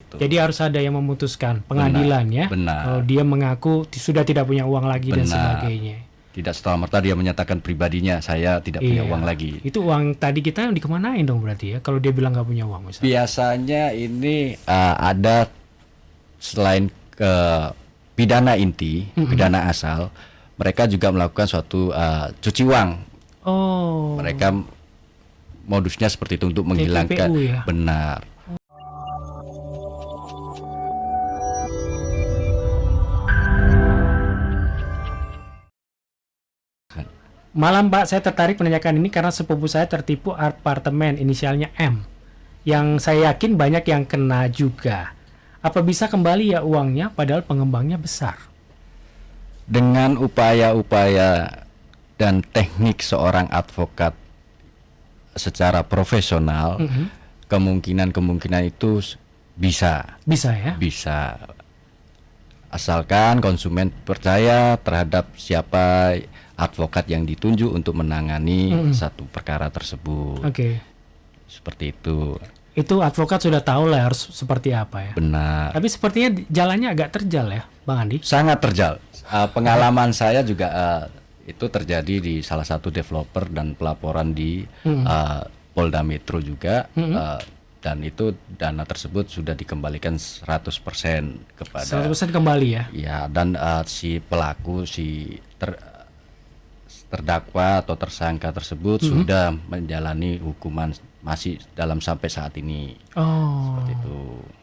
itu. Jadi harus ada yang memutuskan pengadilan ya. Benar. Kalau dia mengaku sudah tidak punya uang lagi dan Benar. sebagainya. Tidak serta-merta dia menyatakan pribadinya saya tidak punya uang lagi. Itu uang tadi kita dikemanain dong berarti ya? Kalau dia bilang nggak punya uang misalnya. Biasanya ini ada selain pidana inti, pidana asal, mereka juga melakukan suatu cuci uang. Oh. Mereka modusnya seperti itu untuk menghilangkan. TPPU ya? Benar. Malam Pak, saya tertarik menanyakan ini karena sepupu saya tertipu apartemen inisialnya M, yang saya yakin banyak yang kena juga. Apa bisa kembali ya uangnya padahal pengembangnya besar? Dengan upaya-upaya dan teknik seorang advokat secara profesional, kemungkinan itu bisa. Bisa ya? Bisa. Asalkan konsumen percaya terhadap siapa advokat yang ditunjuk untuk menangani satu perkara tersebut. Oke. Seperti itu. Itu advokat sudah tahu lah harus seperti apa ya. Benar. Tapi sepertinya jalannya agak terjal ya, Bang Andi. Sangat terjal. Pengalaman saya juga itu terjadi di salah satu developer dan pelaporan di Polda Metro juga. Dan itu dana tersebut sudah dikembalikan 100% kepada 100% kembali ya. ya, dan si pelaku terdakwa atau tersangka tersebut sudah menjalani hukuman masih dalam sampai saat ini. Oh. Seperti itu.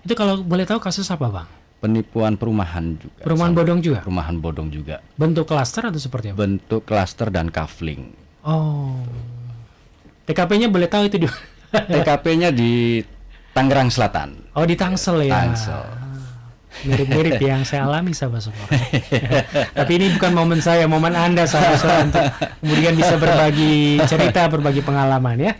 Itu kalau boleh tahu kasus apa, Bang? Penipuan perumahan juga. Perumahan bodong juga? Perumahan bodong juga. Bentuk klaster atau seperti apa? Bentuk klaster dan kafling. Oh. TKP-nya boleh tahu itu di TKP-nya di Tangerang Selatan. Oh, di Tangsel ya. Tangsel. Mirip-mirip yang saya alami sahabat semua. Tapi ini bukan momen saya, momen Anda sahabat semua untuk kemudian bisa berbagi cerita, berbagi pengalaman ya.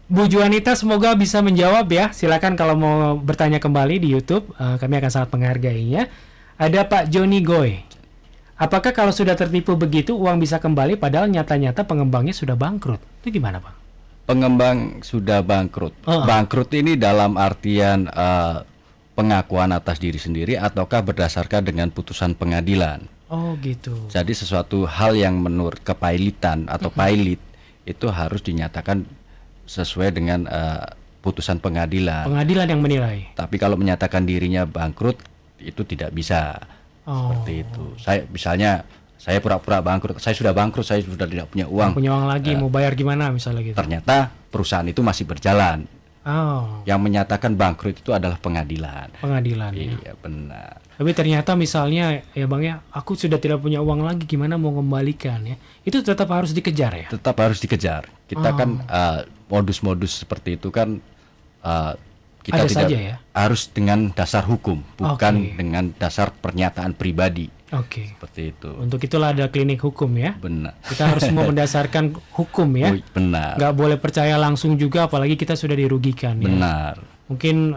Bu Juanita semoga bisa menjawab ya. Silakan kalau mau bertanya kembali di YouTube, kami akan sangat menghargainya. Ada Pak Joni Goy. Apakah kalau sudah tertipu begitu uang bisa kembali padahal nyata-nyata pengembangnya sudah bangkrut? Itu gimana, Pak? Pengembang sudah bangkrut. Bangkrut ini dalam artian pengakuan atas diri sendiri ataukah berdasarkan dengan putusan pengadilan. Oh gitu. Jadi sesuatu hal yang menurut kepailitan atau pailit itu harus dinyatakan sesuai dengan putusan pengadilan. Pengadilan yang menilai. Tapi kalau menyatakan dirinya bangkrut itu tidak bisa. Seperti itu. Saya pura-pura bangkrut. Saya sudah bangkrut, saya sudah tidak punya uang. Punya uang lagi, mau bayar gimana misalnya gitu. Ternyata perusahaan itu masih berjalan. Oh. Yang menyatakan bangkrut itu adalah pengadilan. Pengadilan. Iya, benar. Tapi ternyata misalnya ya Bang ya, aku sudah tidak punya uang lagi, gimana mau kembalikan ya? Itu tetap harus dikejar ya? Tetap harus dikejar. Kita kan modus-modus seperti itu kan kita ada tidak saja ya? harus dengan dasar hukum, bukan dengan dasar pernyataan pribadi. Oke. Seperti itu. Untuk itulah ada klinik hukum ya. Benar. Kita harus semua mendasarkan hukum ya. Benar. Nggak boleh percaya langsung juga, apalagi kita sudah dirugikan ya. Benar. Mungkin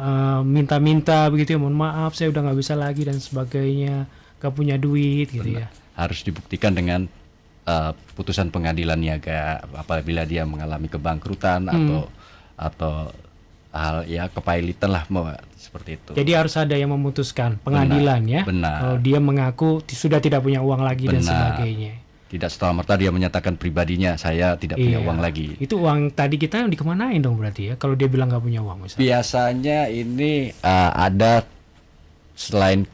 minta-minta begitu ya, mohon maaf saya udah nggak bisa lagi dan sebagainya, nggak punya duit gitu ya. Harus dibuktikan dengan putusan pengadilan niaga apabila dia mengalami kebangkrutan atau hal ya kepailitan lah seperti itu. Jadi harus ada yang memutuskan pengadilan ya. Benar. Kalau dia mengaku sudah tidak punya uang lagi dan sebagainya. Tidak serta-merta dia menyatakan pribadinya saya tidak punya uang lagi. Itu uang tadi kita dikemanain dong berarti ya? Kalau dia bilang nggak punya uang misalnya. Biasanya ini ada selain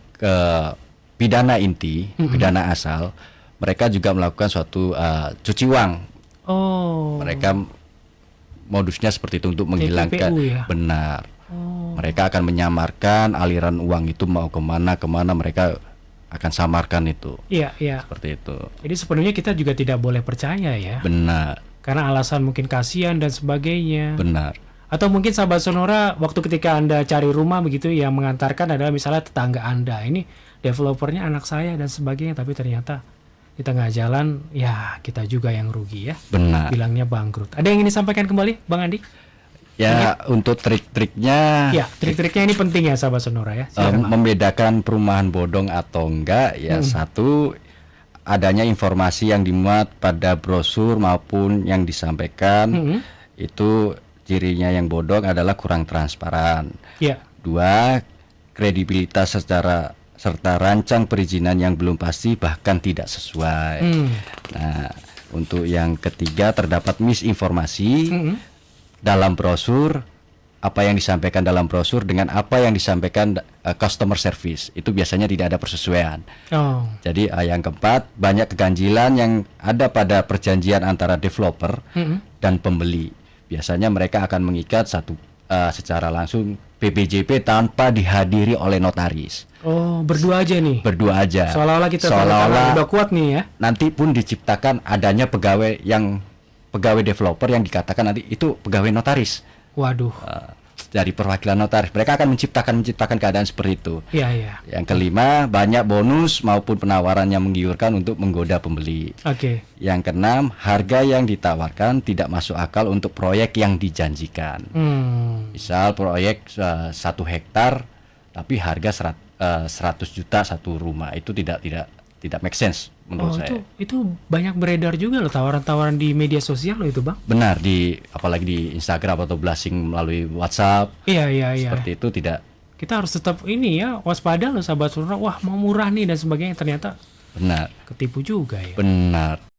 pidana inti, pidana asal, mereka juga melakukan suatu cuci uang. Oh. Mereka modusnya seperti itu untuk menghilangkan. TPPU ya? Benar. Mereka akan menyamarkan aliran uang itu mau kemana mereka akan samarkan itu. Iya, iya. Seperti itu. Jadi sebenarnya kita juga tidak boleh percaya ya. Benar. Karena alasan mungkin kasihan dan sebagainya. Benar. Atau mungkin sahabat Sonora waktu ketika Anda cari rumah begitu yang mengantarkan adalah misalnya tetangga Anda. Ini developernya anak saya dan sebagainya, tapi ternyata di tengah jalan ya kita juga yang rugi ya. Benar. Bilangnya bangkrut. Ada yang ingin disampaikan kembali Bang Andi? Ya, untuk trik-triknya. Ya, trik-triknya ini penting ya sahabat Sonora ya. Membedakan perumahan bodong atau enggak ya, satu adanya informasi yang dimuat pada brosur maupun yang disampaikan itu cirinya yang bodong adalah kurang transparan. Ya. Dua, kredibilitas serta rancang perizinan yang belum pasti bahkan tidak sesuai. Nah, untuk yang ketiga terdapat misinformasi dalam brosur, apa yang disampaikan dalam brosur dengan apa yang disampaikan customer service itu biasanya tidak ada persesuaian. Jadi yang keempat, banyak keganjilan yang ada pada perjanjian antara developer dan pembeli. Biasanya mereka akan mengikat secara langsung PBJP tanpa dihadiri oleh notaris. Berdua aja nih. Berdua aja. Seolah-olah kita udah kuat nih ya. Nanti pun diciptakan adanya pegawai developer yang dikatakan nanti itu pegawai notaris. Waduh. Dari perwakilan notaris, mereka akan menciptakan keadaan seperti itu. Iya. Yang kelima, banyak bonus maupun penawaran yang menggiurkan untuk menggoda pembeli. Yang keenam, harga yang ditawarkan tidak masuk akal untuk proyek yang dijanjikan. Misal proyek 1 hektar, tapi harga 100 juta satu rumah, itu tidak make sense menurut saya. Itu banyak beredar juga loh tawaran-tawaran di media sosial loh itu, Bang. Benar, apalagi di Instagram atau blasting melalui WhatsApp. Iya. Seperti itu tidak. Kita harus tetap waspada loh sahabat Sonora. Wah, mau murah nih dan sebagainya, ternyata benar. ketipu juga ya. Benar.